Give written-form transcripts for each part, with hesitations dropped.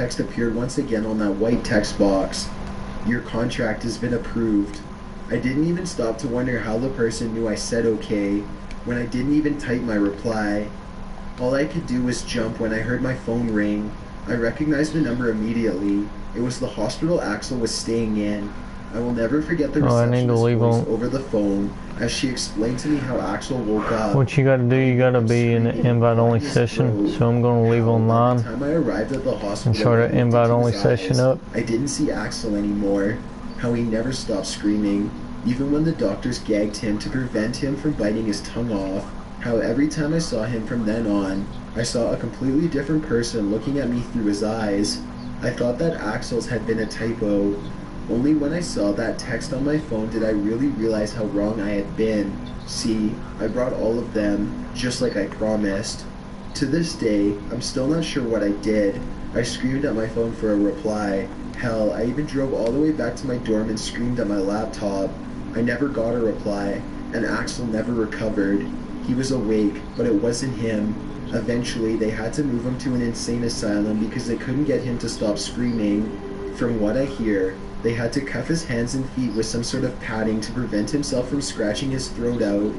text appeared once again on that white text box. Your contract has been approved. I didn't even stop to wonder how the person knew I said okay when I didn't even type my reply. All I could do was jump when I heard my phone ring. I recognized the number immediately. It was the hospital Axel was staying in. I will never forget the receptionist's voice over the phone as she explained to me how Axel woke up. What you gotta do, you gotta be in an invite-only session, so I'm gonna leave online By the time I arrived at the hospital, and start an invite-only session up. I didn't see Axel anymore. How he never stopped screaming, even when the doctors gagged him to prevent him from biting his tongue off. How every time I saw him from then on, I saw a completely different person looking at me through his eyes. I thought that Axel's had been a typo. Only when I saw that text on my phone did I really realize how wrong I had been. See, I brought all of them, just like I promised. To this day, I'm still not sure what I did. I screamed at my phone for a reply. Hell, I even drove all the way back to my dorm and screamed at my laptop. I never got a reply, and Axel never recovered. He was awake, but it wasn't him. Eventually, they had to move him to an insane asylum because they couldn't get him to stop screaming. From what I hear, they had to cuff his hands and feet with some sort of padding to prevent himself from scratching his throat out.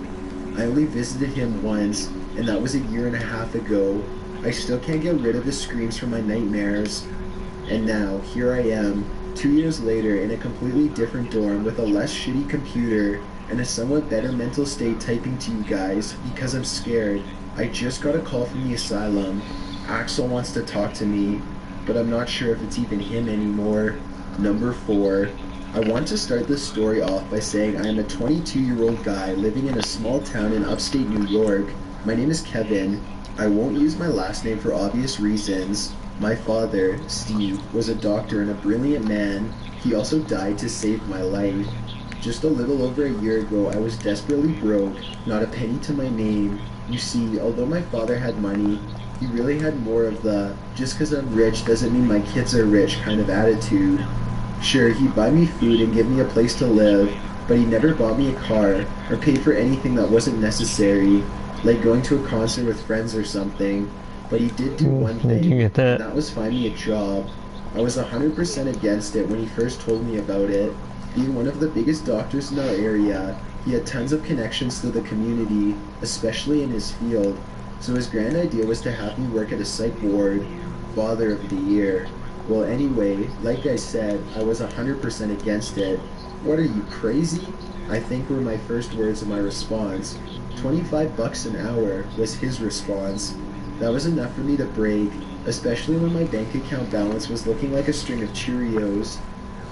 I only visited him once, and that was 1.5 years ago. I still can't get rid of his screams from my nightmares. And now, here I am, 2 years later in a completely different dorm with a less shitty computer and a somewhat better mental state typing to you guys because I'm scared. I just got a call from the asylum. Axel wants to talk to me, but I'm not sure if it's even him anymore. Number 4. I want to start this story off by saying I am a 22-year-old guy living in a small town in upstate New York. My name is Kevin. I won't use my last name for obvious reasons. My father, Steve, was a doctor and a brilliant man. He also died to save my life. Just a little over 1 year ago, I was desperately broke, not a penny to my name. You see, although my father had money, he really had more of the just because I'm rich doesn't mean my kids are rich kind of attitude. Sure, he'd buy me food and give me a place to live, but he never bought me a car or paid for anything that wasn't necessary, like going to a concert with friends or something. But he did do one thing, and that was find me a job. I was 100% against it when he first told me about it. Being one of the biggest doctors in our area, he had tons of connections to the community, especially in his field. So his grand idea was to have me work at a psych ward. Father of the year. Well, anyway, like I said, I was 100% against it. What are you, crazy? I think were my first words of my response. $25 an hour was his response. That was enough for me to break, especially when my bank account balance was looking like a string of Cheerios.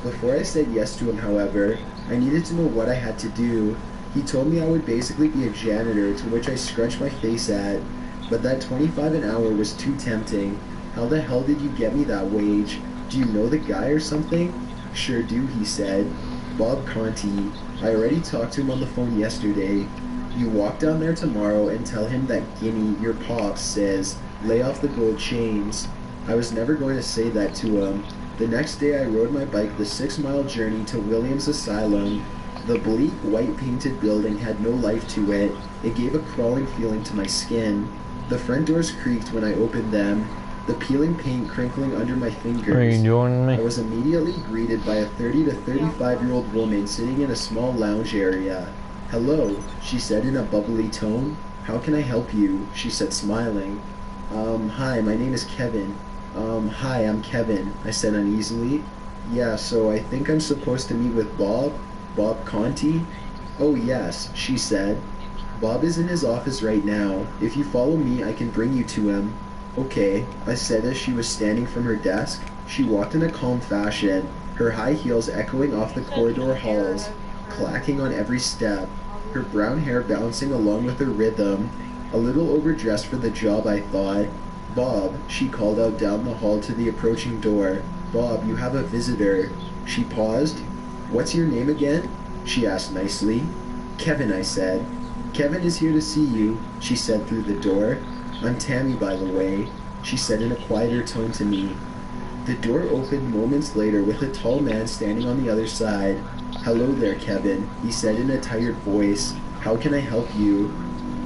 Before I said yes to him, however, I needed to know what I had to do. He told me I would basically be a janitor, to which I scrunched my face at. But that $25 an hour was too tempting. How the hell did you get me that wage? Do you know the guy or something? Sure do, he said. Bob Conti. I already talked to him on the phone yesterday. You walk down there tomorrow and tell him that Guinea, your pops, says, lay off the gold chains. I was never going to say that to him. The next day I rode my bike the 6-mile journey to Williams Asylum. The bleak, white-painted building had no life to it. It gave a crawling feeling to my skin. The front doors creaked when I opened them, the peeling paint crinkling under my fingers. Are you joining me? I was immediately greeted by a 30 to 35-year-old woman sitting in a small lounge area. Hello, she said in a bubbly tone. How can I help you? She said, smiling. Hi, my name is Kevin. Hi, I'm Kevin, I said uneasily. Yeah, so I think I'm supposed to meet with Bob Conti? Oh yes, she said. Bob is in his office right now. If you follow me, I can bring you to him. Okay, I said as she was standing from her desk. She walked in a calm fashion, her high heels echoing off the corridor halls, clacking on every step, her brown hair bouncing along with her rhythm. A little overdressed for the job, I thought. Bob, she called out down the hall to the approaching door. Bob, you have a visitor. She paused. What's your name again? She asked nicely. Kevin, I said. Kevin is here to see you, she said through the door. I'm Tammy, by the way, she said in a quieter tone to me. The door opened moments later with a tall man standing on the other side. Hello there, Kevin, he said in a tired voice. How can I help you?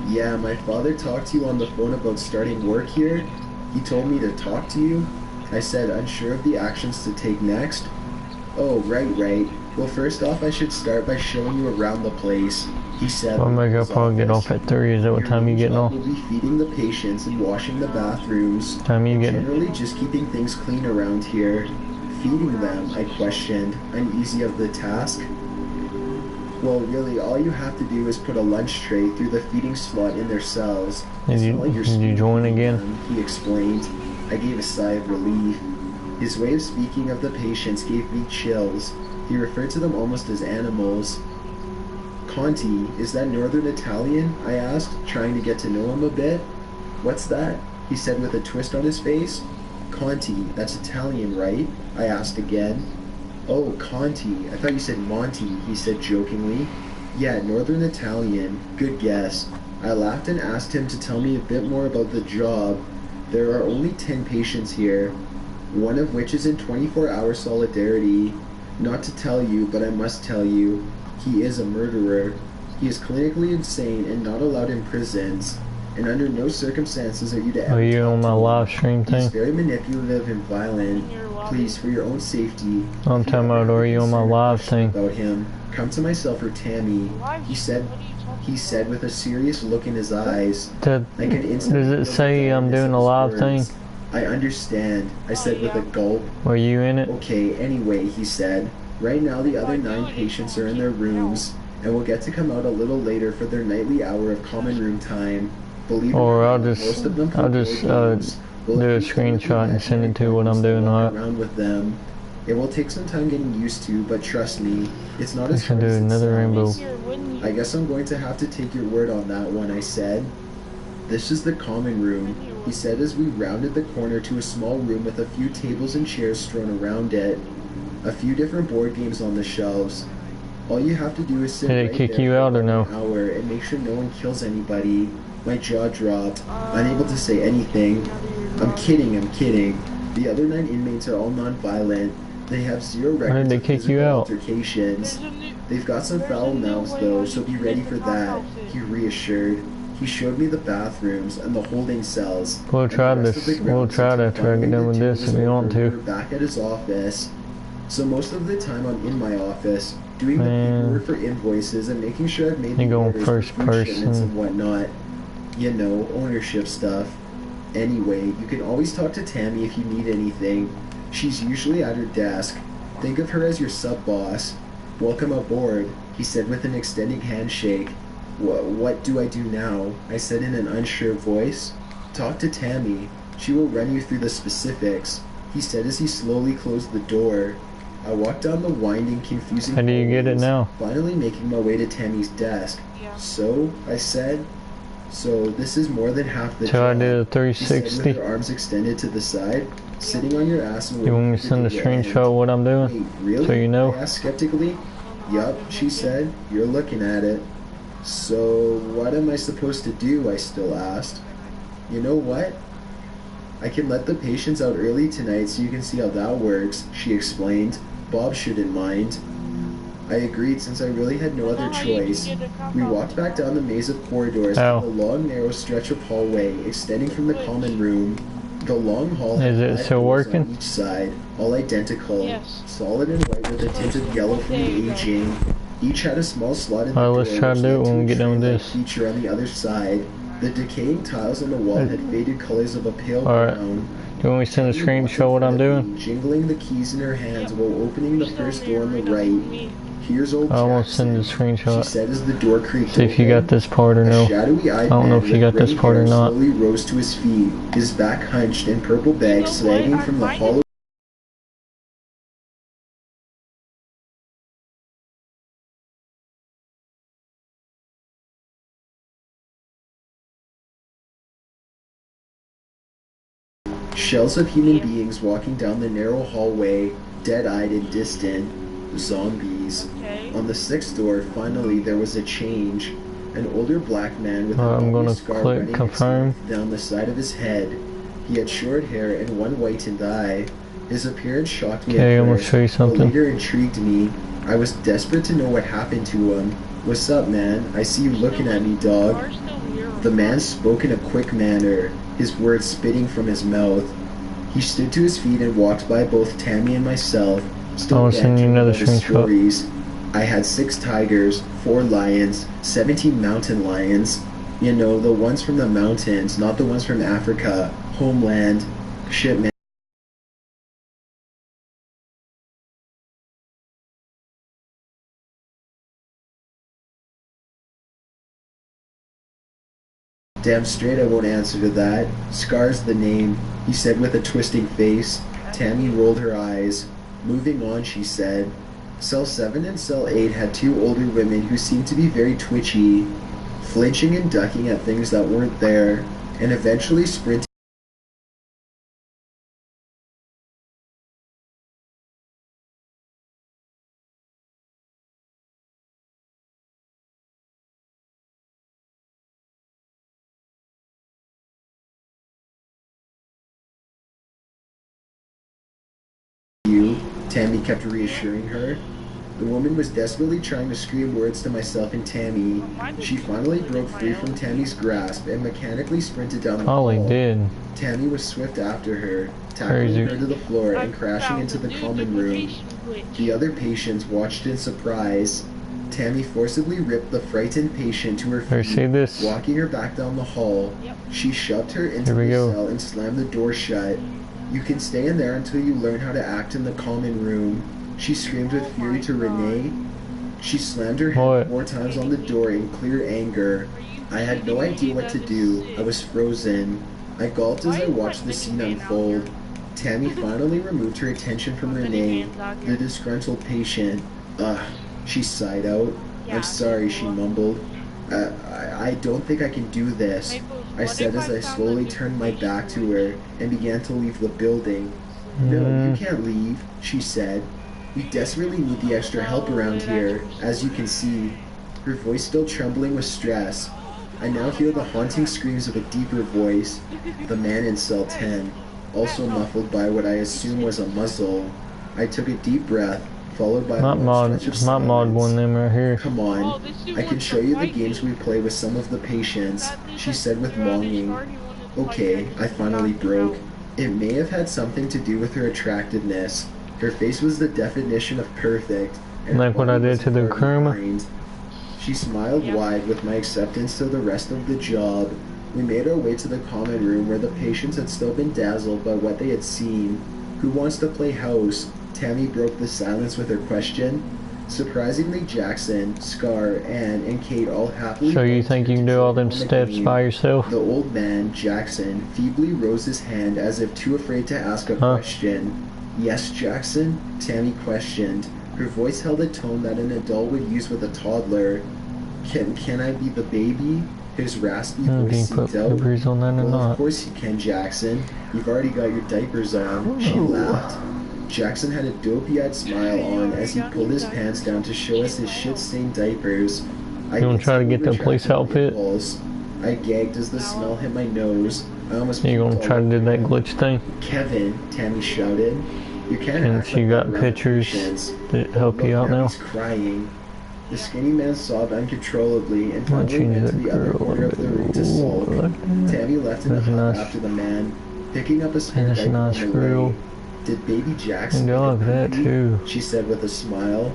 Yeah, my father talked to you on the phone about starting work here. He told me to talk to you. I said, unsure of the actions to take next. Oh, right. Well, first off, I should start by showing you around the place, he said. Well, maybe I'll probably get off at 3. Is that what time you getting off? We'll be feeding the patients and washing the bathrooms. Time you getting? Generally just keeping things clean around here. Feeding them, I questioned, uneasy of the task. Well, really, all you have to do is put a lunch tray through the feeding slot in their cells. Did you join again? He explained. I gave a sigh of relief. His way of speaking of the patients gave me chills. He referred to them almost as animals. Conti, is that Northern Italian? I asked, trying to get to know him a bit. What's that? He said with a twist on his face. Conti, that's Italian, right? I asked again. Oh, Conti, I thought you said Monty, he said jokingly. Yeah, Northern Italian, good guess. I laughed and asked him to tell me a bit more about the job. There are only 10 patients here, one of which is in 24-hour solidarity. Not to tell you, but I must tell you, he is a murderer. He is clinically insane and not allowed in prisons, and under no circumstances are you to ever. Are you on my live stream thing? He's very manipulative and violent. Please, for your own safety. I'm talking about, are you on my live thing? About him, come to myself or Tammy. He said with a serious look in his eyes. Does it say I'm doing a live thing? I understand, I said with a gulp. Were you in it? Okay, anyway, he said. Right now the other 9 patients are in their rooms, and will get to come out a little later for their nightly hour of common room time. Believe or I'll most just of them do a screenshot and send it to what I'm doing. Around with them. It will take some time getting used to, but trust me, it's not as hard as it another rainbow. I guess I'm going to have to take your word on that one, I said. This is the common room, he said as we rounded the corner to a small room with a few tables and chairs strewn around it. A few different board games on the shelves. All you have to do is sit Did right they kick there you for out or an no? hour and make sure no one kills anybody. My jaw dropped, unable to say anything. I'm kidding. The other 9 inmates are all non-violent. They have 0 records Why did they of kick you physical out? altercations. They've got some foul mouths though, so be ready for that, he reassured. He showed me the bathrooms and the holding cells. We'll try this. We'll try to after I get done with this if you want to. We're back at his office. So most of the time I'm in my office, doing the paperwork for invoices and making sure I've made the orders for food shipments and whatnot. You know, ownership stuff. Anyway, you can always talk to Tammy if you need anything. She's usually at her desk. Think of her as your sub-boss. Welcome aboard, he said with an extending handshake. What do I do now? I said in an unsure voice. Talk to Tammy. She will run you through the specifics, he said as he slowly closed the door. I walked down the winding, confusing How do you get it now? Finally making my way to Tammy's desk. So, I said. So, this is more than half the job. I did a 360. She said with her arms extended to the side, sitting on your ass and you want me to send a screenshot of what I'm doing? Wait, really? So you know? I asked skeptically. Yup, she said. You're looking at it. So, what am I supposed to do? I still asked. You know what? I can let the patients out early tonight so you can see how that works, she explained. Bob shouldn't mind. I agreed since I really had no other choice. We walked back down the maze of corridors to the long narrow stretch of hallway extending from the common room. The long hall had Is it 5 still doors working? on each side, all identical, solid and white with a tint of yellow from the aging. Each had a small slot in the door. Let's try to do it when we get done with this. Feature on the other side. The decaying tiles on the wall had faded colors of a pale brown. Do you want me to send a screenshot what I'm doing? Jingling the keys in her hands while opening the first door on the right. Here's old I won't Jackson, send a screenshot. she said as the door creaked See if you open. got this part or no. I don't know if you got this part or not. Slowly rose to his feet, his back hunched and purple bag sagging from the hollow. Shells of human beings walking down the narrow hallway, dead-eyed and distant. Zombies. On the 6th door, finally, there was a change. An older black man with I'm a gonna scar click running confirm. down the side of his head. He had short hair and one whitened eye. His appearance shocked me Okay, at I'm gonna first, show you but something. later intrigued me. I was desperate to know what happened to him. What's up, man? I see you looking at me, dog. The man spoke in a quick manner, his words spitting from his mouth. He stood to his feet and walked by both Tammy and myself, still I'll send you bantering another about his screenshot. stories. I had 6 tigers, 4 lions, 17 mountain lions. You know, the ones from the mountains, not the ones from Africa, homeland. Shit, man. Damn straight I won't answer to that. Scar's the name, he said with a twisting face. Tammy rolled her eyes. Moving on, she said. Cell 7 and Cell 8 had 2 older women who seemed to be very twitchy, flinching and ducking at things that weren't there, and eventually sprinting you, Tammy kept reassuring her. The woman was desperately trying to scream words to myself and Tammy. She finally broke free from Tammy's grasp and mechanically sprinted down the hall. Oh, he did. Tammy was swift after her, tackling her to the floor and crashing into the common room. The other patients watched in surprise. Tammy forcibly ripped the frightened patient to her feet, See this? walking her back down the hall. She shoved her into the cell and slammed the door shut. You can stay in there until you learn how to act in the common room. She screamed with fury to Renee. She slammed her hand 4 times on the door in clear anger. I had no idea what to do. I was frozen. I gulped as I watched the scene unfold. Tammy finally removed her attention from Renee, the disgruntled patient. Ugh, she sighed out. I'm sorry, she mumbled. I don't think I can do this, I said as I slowly turned my back to her and began to leave the building. No, you can't leave, she said. We desperately need the extra help around here, as you can see. Her voice still trembling with stress. I now hear the haunting screams of a deeper voice, the man in cell 10, also muffled by what I assume was a muzzle. I took a deep breath, followed by a long stretch of silence. Mod one them right here. Come on, I can show you the games we play with some of the patients, she said with longing. Okay, I finally broke. It may have had something to do with her attractiveness. Her face was the definition of perfect, and like what I did to the Kurma. She smiled wide with my acceptance to the rest of the job. We made our way to the common room where the patients had still been dazzled by what they had seen. Who wants to play house? Tammy broke the silence with her question. Surprisingly, Jackson, Scar, Ann, and Kate all happily... So you think you can do all them steps by yourself? The old man, Jackson, feebly rose his hand as if too afraid to ask a question. Yes, Jackson? Tammy questioned. Her voice held a tone that an adult would use with a toddler. Can I be the baby? His raspy voice seeped out. Well, of course you can, Jackson. You've already got your diapers on. She laughed. Jackson had a dopey-eyed smile on as he pulled his pants down to show us his shit-stained diapers. You want to try to get the police outfit? I gagged as the smell hit my nose. I almost... You gonna try to do that glitch thing? Kevin, Tammy shouted. You can't and she got pictures that help you out now. Crying. The skinny man sobbed uncontrollably and finally went to the other corner of the room to sulk. Tammy left in a huff after the man, picking up a spare diaper on the way. Did baby Jackson like that too? She said with a smile.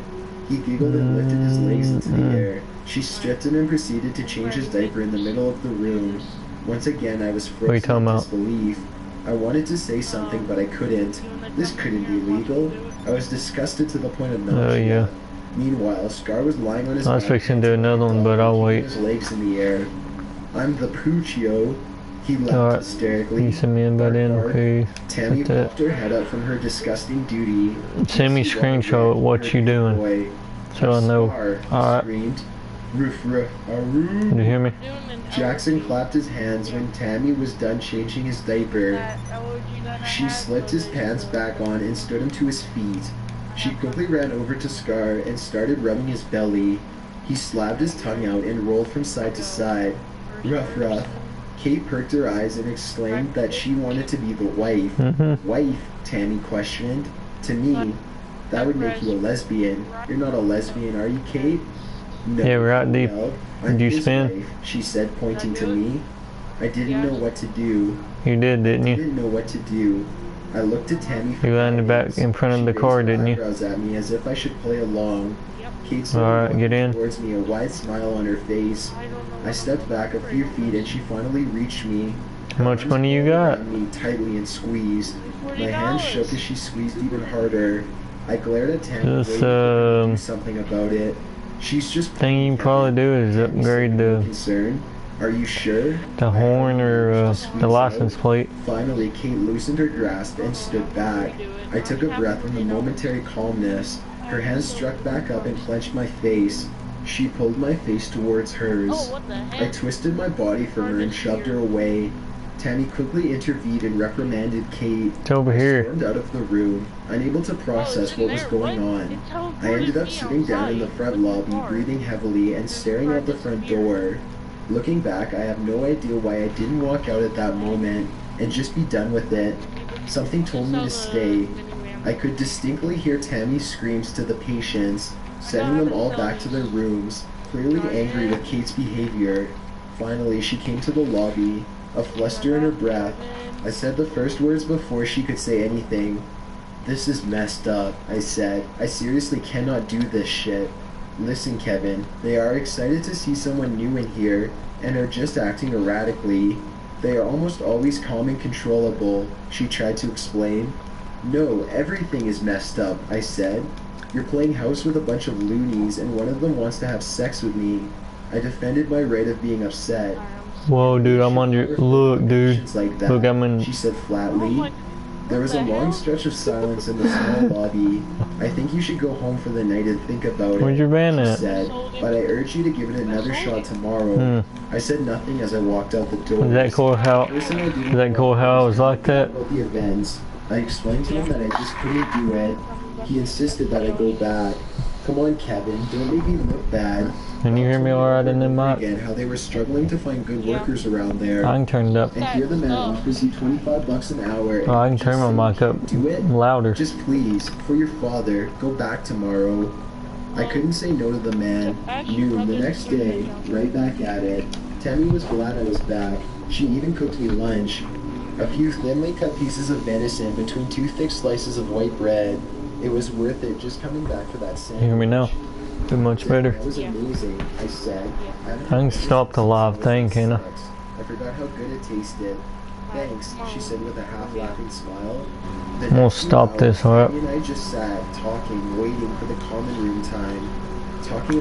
He giggled and lifted his legs into the air. She stripped him and proceeded to change his diaper in the middle of the room. Once again, I was frozen in disbelief. I wanted to say something, but I couldn't. This couldn't be legal. I was disgusted to the point of nausea. Oh, yeah. Meanwhile, Scar was lying on his back. I was fixing to do another one, but I'll wait. His legs in the air. I'm the Poochio. He laughed hysterically. You send me in by then, okay. Tammy popped her head up from her disgusting duty. Send me a screenshot of what you doing, so I know. Alright. Screamed. Roof, roof, Did you hear me? Jackson clapped his hands when Tammy was done changing his diaper. She slipped his pants back on and stood him to his feet. She quickly ran over to Scar and started rubbing his belly. He slapped his tongue out and rolled from side to side. Rough, rough. Kate perked her eyes and exclaimed that she wanted to be the wife. Wife? Tammy questioned. To me, that would make you a lesbian. You're not a lesbian, are you, Kate? No. Yeah, we're out deep. Did you spin? Wife, she said, pointing to me. I didn't know what to do. You did, didn't you? I didn't know what to do. I looked at Tammy for You landed back guidance. in front of She the raised car, her didn't you? eyebrows at me as if I should play along. Kate slowly Alright, walked get in. towards me, a wide smile on her face. I stepped back a few feet and she finally reached me. How much money you got? Me tightly and squeezed. My hand shook as she squeezed even harder. I glared at Tammy, This, waiting for her to do something about it. She's just thing you can probably do is upgrade the concern. Are you sure? horn or the license plate. Finally, Kate loosened her grasp and stood back. I took a breath in the momentary calmness. Her hands struck back up and clenched my face. She pulled my face towards hers. I twisted my body from her and shoved her away. Tammy quickly intervened and reprimanded Kate. It's over here. I stormed out of the room, unable to process what was going on. I ended up sitting down in the front lobby, breathing heavily and staring out the front door. Looking back, I have no idea why I didn't walk out at that moment and just be done with it. Something told me to stay. I could distinctly hear Tammy's screams to the patients, sending them all back to their rooms, clearly angry with Kate's behavior. Finally, she came to the lobby, a fluster in her breath. I said the first words before she could say anything. "This is messed up," I said. "I seriously cannot do this shit." "Listen, Kevin, they are excited to see someone new in here and are just acting erratically. They are almost always calm and controllable," she tried to explain. "No, everything is messed up," I said. "You're playing house with a bunch of loonies and one of them wants to have sex with me." I defended my right of being upset. Whoa, dude, I'm on your... Look, dude. Like that, Look, I'm in... she said flatly. There was a long stretch of silence in the small lobby. "I think you should go home for the night and think about it," Where's your van she at? said, "but I urge you to give it another shot tomorrow." I said nothing as I walked out the door. Is that cool how... Is that cool how I was like that? About the events, I explained to him that I just couldn't do it. He insisted that I go back. "Come on, Kevin, don't make me look bad." Can you hear me alright in the mic? Again, how they were struggling to find good workers around there. I can turn it up. And here the man offers you $25 an hour. Oh, I can turn my mic up Do it. louder. Just please, for your father, go back tomorrow. I couldn't say no to the man. Noon the next day, right back at it. Tammy was glad I was back. She even cooked me lunch. A few thinly cut pieces of venison between 2 thick slices of white bread. It was worth it just coming back for that sandwich. You hear me now? Too much better. That was amazing, I said. I can stop the live thing, can't I? I forgot how good it tasted. "Thanks," she said with a half-laughing smile. I'm gonna stop this, alright? Tammy and I just sat, talking, waiting for the common room time. Talking